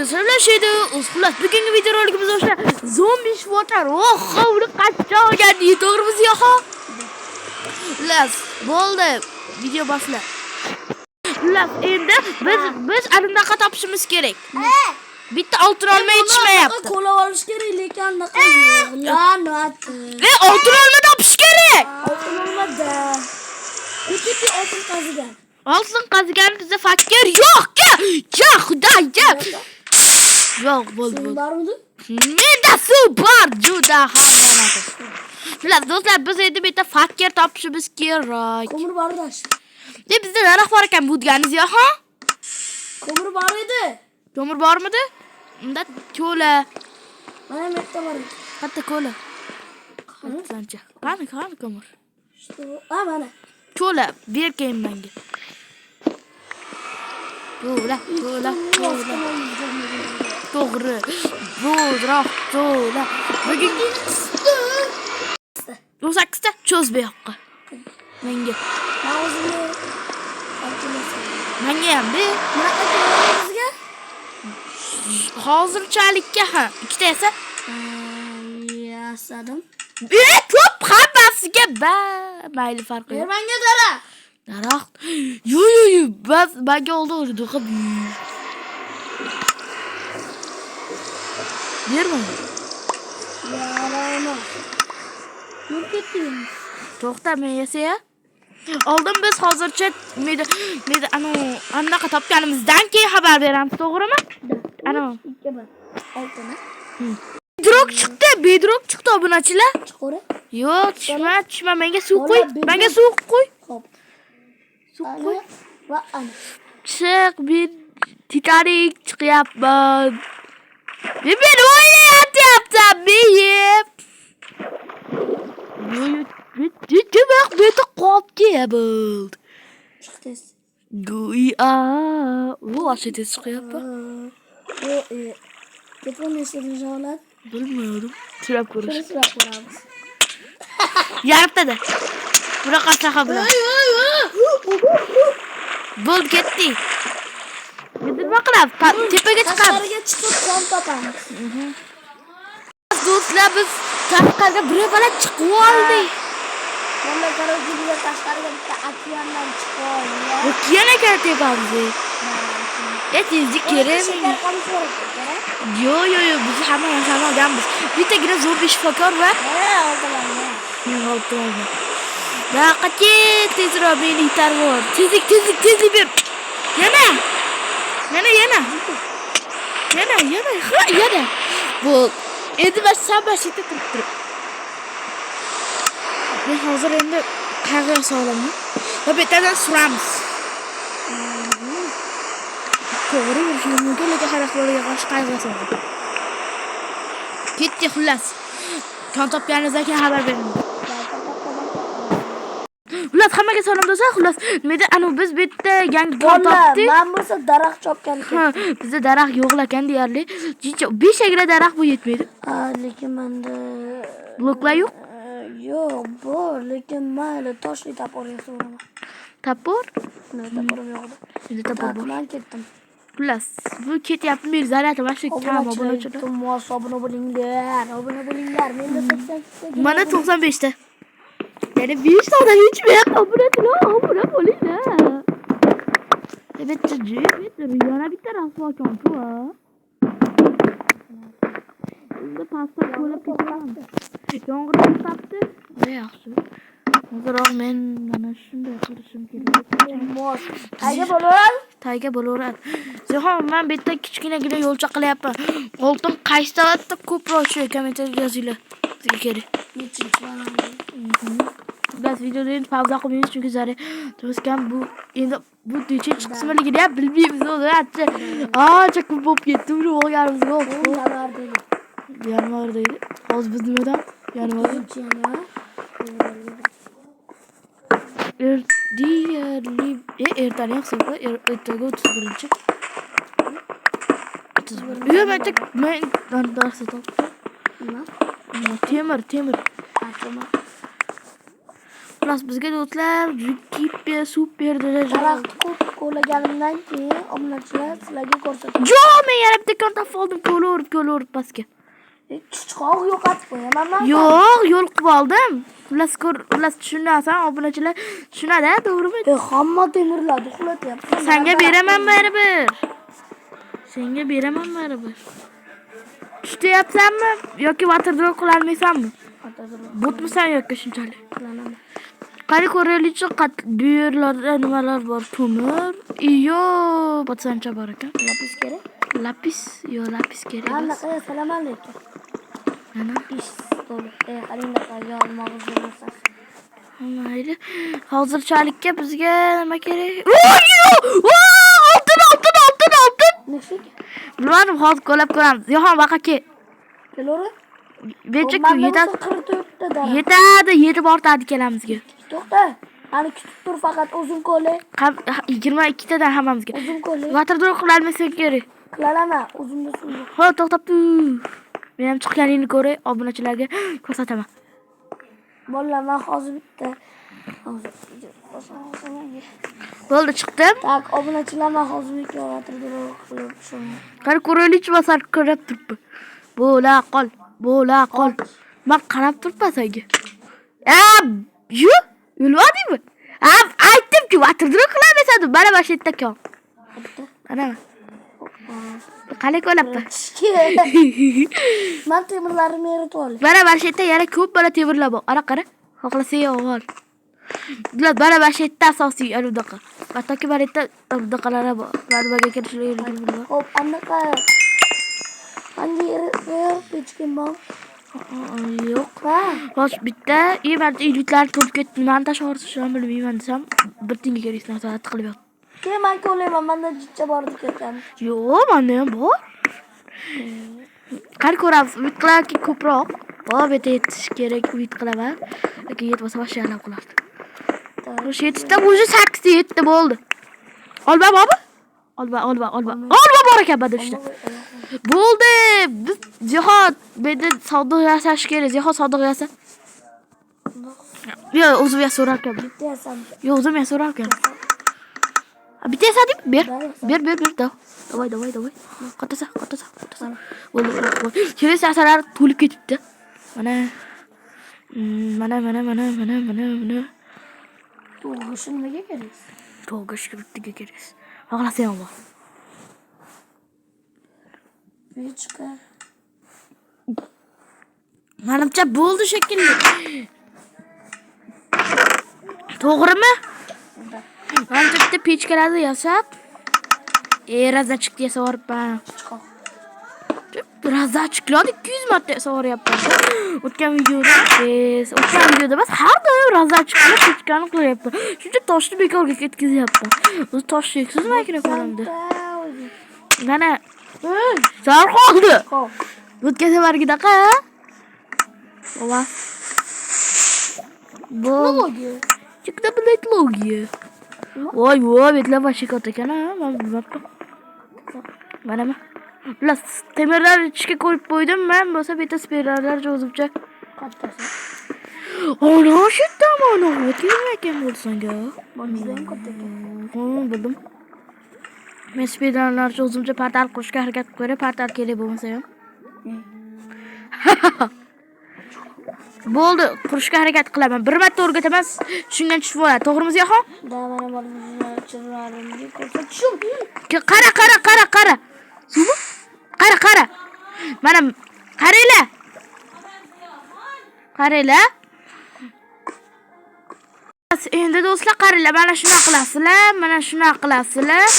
Arkadaşlar Xullas bugungi video roligimizda o'sha zombi shvotar hovli qachon olgandi to'g'rimi yo'qmi? Xullas bo'ldi video boshla. Xullas endi biz anaqa topishimiz kerak. Bitta oltin olma yetishmayapti. Kola olish kerak lekin lanat. Oltin olma topish kerak. Oltin olmada. Kechi oltin qazigan. Oltin qazigan bizda fakir yo'q-ku. Ya xudoga. Yo'q bo'ldi. Bormi? Menda suv bor, juda hamma. Xullas do'stlar biz endi bitta fakir topishimiz kerak. Ko'mir bordash. Bizda daraxt bor ekan bu deganingiz yo'q-ha? Ko'mir bor edi. Ko'mir bormidi? Unda ko'la. Mana bu yerda bor. Qatta ko'la. Qancha? Qani ko'mir. Mana. Ko'la berkeyin menga. Ko'la. To'g'ri. Bo'droq ko'la. Bugungi 8 ta cho'z bu yoqqa. Menga. Menga ham ber. Hozirchalikka ha. Ikkita esa yasadim. Ko'p hammasiga mayli farqi yo'q. Menga daraxt. Daraxt. Yo, bas menga oldi urdi. Berma. Yarama. Yurib ketding. To'xta, men yesa. Oldin biz hozircha anaqa topganimizdan keyin xabar beramiz, to'g'rimi? Ana. Oltini. Bedrock chiqdi obunachilar. Chiqora. Yo'q, tushma, menga suv qo'y. Menga suv qo'y. Xo'p. Suv qo'y. Va ana. Chiq, men Titanic chiqyapman. Men o'ynayapman, men. Demak, beta qopga bo'ldi. Chiqdingiz. Voshita chiqyapman. Telefon eshitib jolat. Bilmadim. So'rab ko'rish. So'rab ko'ramiz. Yaribtada. Bunaqa saha bilan. Bo'l ketdi. Nima qilamiz? Tepaga chiqamiz. Tashqariga chiqib qon topamiz. Do'stlar biz tashqariga bir chiqib oldik. Mana qarorga tashqariga bitta okeandan chiqib oldik. Okeanga tepamiz. Tezlik kerak. Yo'q, biz hamma narsani olganmiz. Bittagina zo'r shifokor va oltilarni. Daqqa tezroq meni itarvor. Tezlik ber. Yana. Bu endi men sabashita turib. Men hozir endi qayerga solamni? Va betadan suramiz. To'g'ri yurishimiz mumkin, lekin xarakterga qarshi qayg'u soldi. Ketdi xullas. Kon topganingizdan keyin xabar bering. Xullas hammaga salom do'stlar. Xullas, menda biz bitta yangi kon topdik. Men bo'lsa daraxt chopgan. Bizda daraxt yo'q ekan deyarli. 5 agla daraxt bu yetmaydi. Lekin menda bloklar yo'q. Yo'q, bor, lekin mayli toshli tapor yasaman. Tapor? Taporim yo'q. Endi tapor bor. Men ketdim. Xullas, bu ketyapti, men zaryadi va shu kam obunachilar. Obuna bo'linglar. Menda 80 Mana 95 ta. Yana 5 ta odam yetmayapti, obuna bo'linglar. Bitta yana bitta rasvokan ku. Endi pasta qo'lib ketaman. Yomg'ir chiqibdi. Yaxshi. Hozirroq men mana shunday qilishim kerak. Tayga bo'laveradi. Zo'hon, men bitta kichkinagina yo'lcha qilyapman. Oltin qaysi tarafda ko'proq shu kommentariyga yozinglar. Sizga kerak. Biz videoni pauza qilmaymiz chunki zari do'stlar bu endi bu nechinchi qismligini ham bilmaymiz. Ancha ko'p bo'lib ketdi. Uni olganimiz yo'q. Yanvardaydi. Hozir biz nimadan? Yanvar. Ertaga hisobda ertaga 31-chi. Yo'q, men dars topdim. Temir. Xullas bizga do'stlar super daraja. Daraxt ko'p qo'llaganimdan keyin obunachilar sizlarga ko'rsataman. Jo, men yana bitta kon topib oldim. Ko'l o'rib pastga. Chuchqoq yo'qotib qo'yaman men. Yo'q, yo'l qilib oldim. Xullas tushunasan, obunachilar tushunadi, to'g'rimi? Hamma temirlarni uxlatyapti. Senga beraman baribir. Senga beraman baribir. Tushayapsanmi yoki waterdraw qilolmaysanmi? Botmisan yoki shunchalik? Qilaman. Qani ko'raylikchi bu yerlarda nimalar bor? Ko'mir. Iyo, patsancha bor ekan. Lapis kerak? Lapis kerak. Anaqa assalomu alaykum. Mana Ish stoli. Qaranglar, yog'mog'iz bo'lmasa. mayli. Hozirchalikka bizga nima kerak? Oltin! Nechik? Bilmadim, hozir ko'lab ko'ramiz. Yo'q, baqa ke. Kelori? Becha yetadi. 44 ta daraxt. Yetadi, yetib ortadi kelamizga. To'xta. Ani kutib tur faqat o'zim qo'li. 22 tadan hammamizga. O'zim qo'li. Waterdraw qilolmasa kerak. Qilaman, o'zimda suv. Ha, to'xtabdi. Men ham chiqqaningni ko'ray, obunachilarga ko'rsataman. Bolalar, men hozir bitta. Bo'ldi, chiqdim. Tak, obunachilar, men hozir bitta waterdraw qilib tushaman. Qani ko'raylikchi, masar ko'rib turibdi. Bo'la qol. Men qarab turibman senga. Yu, yulmadingmi? Aytdim-ku, waterdraw qilolmaysan. Mana shu yerda kon. Ana. Qani ko'labdi. Men temirlarimni eritib olay. Mana shu yerda yana ko'p bala temirlar bor. Ana qara. Xohlasang ol. Bular mana shu yerda asosiy aludaqa. Hattoki mana yerda aludaqalar bor. Nimaga kirishlaydi bilmayman. Xo'p, anaqa. Qanday eritib hechkim bor? Yo'q. Hozir bitta men uyliklarni to'lib ketdi. Nimani tashlashni bilmayman desam, bir tinga kerak narsalarni qilib yotdi. Men qo'layman, menda jichcha bor ekan. Yo'q, menda ham bor. Qani ko'ramiz, umid qilamanki ko'proq. Bu yerda yetish kerak, umid qilaman. Lekin yetmasa boshqa qilardi. O'sha yetishda o'zi 8 ta 7 ta bo'ldi. Olma bormi? Olma bor ekan bada ishda. Bo'ldi. Biz jihod menda savdo yasash kerak. Jihod savdo yasa. Yo'q, o'zim yasorarkan. Yo'q, o'zim yasorarkan. Bitta yasadim. Ber. Давай. Qatasa. Bo'ldi. Kelesi yasalar to'lib ketibdi. Mana. To'g'ri, nimaga kerak? To'g'ri bittiga kerak. Xohlasang bor. Bechka. Menimcha bo'ldi shekilli. To'g'rimi? Menimcha bitta pechkalarni yasab, razachikni yasab yuboribman. Razachiklarni 200 marta yasab yuboryapman. O'tgan videoda emas, har doim razachikni pechkani qilyapman. Shuncha toshni bekorga ketkazyapman. O'zi tosh cheksiz makina qo'limda. Mana sar qoldi. O'tgan safargidaqa. Ola. Logiya. Chekda bilet logiya. Voy, betlar vashi katta ekan, men bilmabman. Mana. Las temirlar ichga qo'yib qo'ydim, men bo'lsa bitta spirallar o'zimcha kattasi. Ana shu tomoni o'tgan ekan bo'lsanga. Bizdan katta ekan. Bildim. Men spirallar o'zimcha portal qurishga harakat qilib, portal kerak bo'lmasa ham. Bo'ldi, qurishga harakat qilaman. Bir marta o'rgataman, tushungan tushib oladi. To'g'rimi, Ziyoxon? Da, mana bolalar chirlarimga ko'rsatishim. Qara. Suvmi? Qara. Mana qaranglar. Endi do'stlar, qaranglar, mana shunaqa qilasizlar,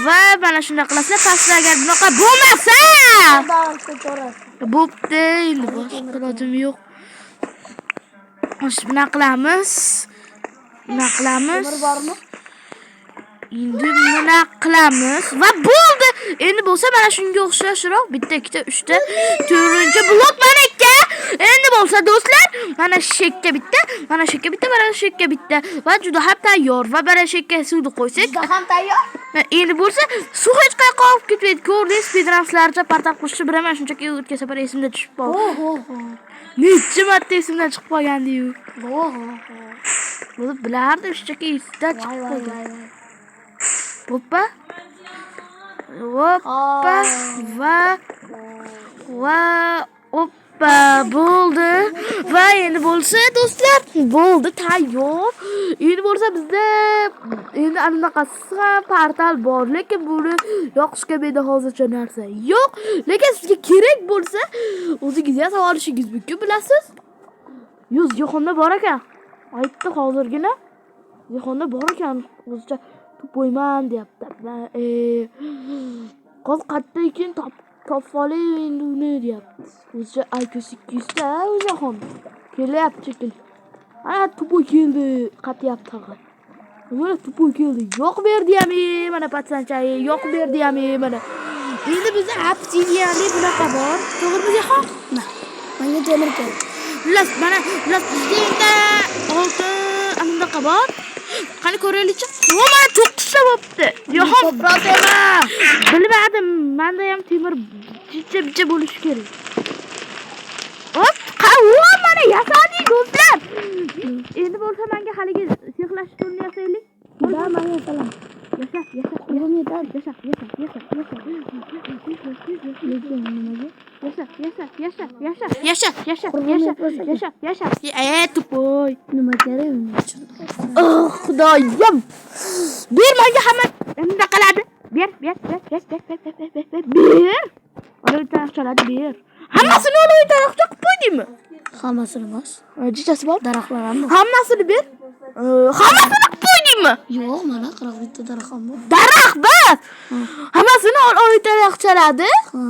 va mana shunaqa qilasizlar. Pastda agar bunaqa bo'lmasa, bo'pti, endi boshqa ilojim yo'q. Buna qilamiz. Temir bormi? Endi buna qilamiz va bo'ldi. Endi bo'lsa mana shunga o'xshashroq bitta, ikkita, uchta, to'rtinchi blok mana ekan. Endi bo'lsa do'stlar, mana shekka bitta, mana shekka bitta va juda ham tayyor. Va mana shekka suvni qo'ysak, Juda ham tayyor. endi bo'lsa suv hech qayerga olib ketmaydi. Ko'rdingiz, speedrunlarcha portal qurishni bilaman, shunchaki o'tgan safar esimda tushib qoldi. Necha marta esimdan chiqib qolgandi-yu. Bo'lib bilardim, shunchaki esdan chiqib qoldi. Hoppa. Hoppa va hoppa bo'ldi. Va endi bo'lsa do'stlar, bo'ldi tayyor. Endi bo'lsa bizda endi anaqasi ham portal bor, lekin buni yoqishga menda hozircha narsa yo'q. Lekin sizga kerak bo'lsa, o'zingiz yasab olishingiz mumkin, bilasiz? Yuz yo'qonda bor ekan. Aytdi hozirgina. Yo'qonda bor ekan, o'zicha to'yman deyapti. Qo'z qatda ekan topfoli endi uni deyapti. O'zicha IQ 200 ta o'zaxon. Kelyapti shekilli. Ana to'poy keldi, qatyapti tag'in. Mana to'poy keldi. Yo'q berdi ham, mana patsanchai, yo'q berdi ham, mana. Endi bizda obsidianli bunaqa bor. To'g'rimi Zehon? Menga temir kerak. Mana bizda endi oltin anaqa bor. Qani ko'raylik-chi. Mana 9 ta bo'pti. Yo'q, problema. Bilmadim. Menda ham temir bicha bo'lishi kerak. Hop, qavva mana yasadik do'stlar. Endi bo'lsa menga haligi sexlash turni yasaylik. Da, menga yasalam. Yasa. Qo'lim yetadi. Yasa. Tupoy. Nima kerak unga? Oh, Xudoyim. Ber menga hamma nima qiladi? Ber. Ona tarafchaladi ber. Hammasini olib tarafcha qilib qo'ydingmi? Hammasini emas. Jichasi bor? Daraxtlar ham bor. Hammasini ber. Hammasini qilib qo'ydingmi? Yo'q, mana 40 ta daraxt ham bor. Daraxt bor. Hammasini olib tarafchaladi. Ha.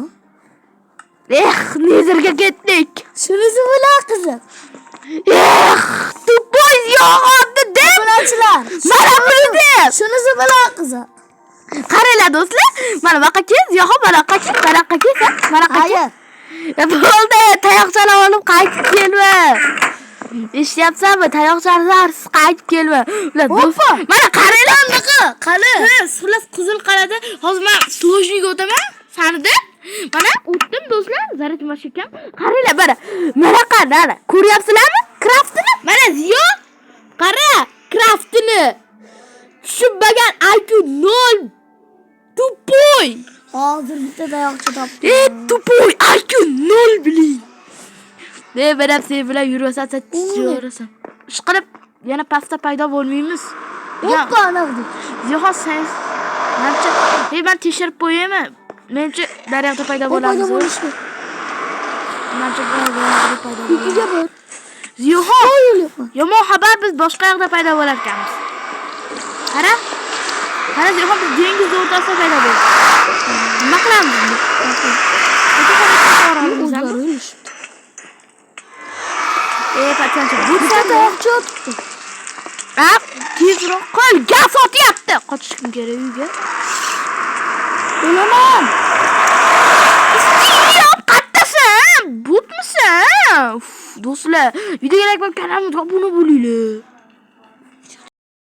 Nezerga ketdik. Shunisi bilan qiziq. Tupoy yo'g'onda deb Bilachilar. mana bildi. Shunisi bilan qiziq. Qaranglar do'stlar, mana bunaqa kes, yo'q, mana bunaqa kes, mana bunaqa kes, mana bunaqa kes. Bo'ldi, tayoqchalar olib qaytib kelma. Eshityapsanmi? Tayoqchalar qaytib kelma. Hoppa. Mana qaranglar bunaqa. Qani? Xullas qizil qalada. Hozir men sojniga o'taman. Sanida. Mana o'tdim do'stlar, zarat mashikam. Qaranglar, mana qara. Ko'ryapsizlarmi? Craftini? Mana Ziyo. Qara, craftini. Tushunmagan IQ 0. Tupoy. Hozir bitta tayoqcha topdim. Tupoy, IQ 0 biling. Berab sen bilan yurasan, yurasan. Ishqilib, yana pastda paydo bo'lmaymiz. Hoppa, anaqdi. Yo'q, sen. Men tekshirib qo'yaymi? Mencha daryoqda paydo bo'lamiz. Paydo bo'lishdi. Mencha daryoqda paydo bo'lamiz. Ikkiga bir. Yo'q, yomon xabar, biz boshqa yoqda paydo bo'lar ekanmiz. Qara, yo'q, biz dengiz o'rtasida paydo bo'ldik. Nima qilamiz endi? Patsancha, bu tayoqcha otibdi. Tezroq qo'l, gaz otyapti. Qochishim kerak uyga. O'laman. Yo'q, qattasan? Butmisan? Do'stlar, videoga like bosib, kanalimga obuna bo'linglar.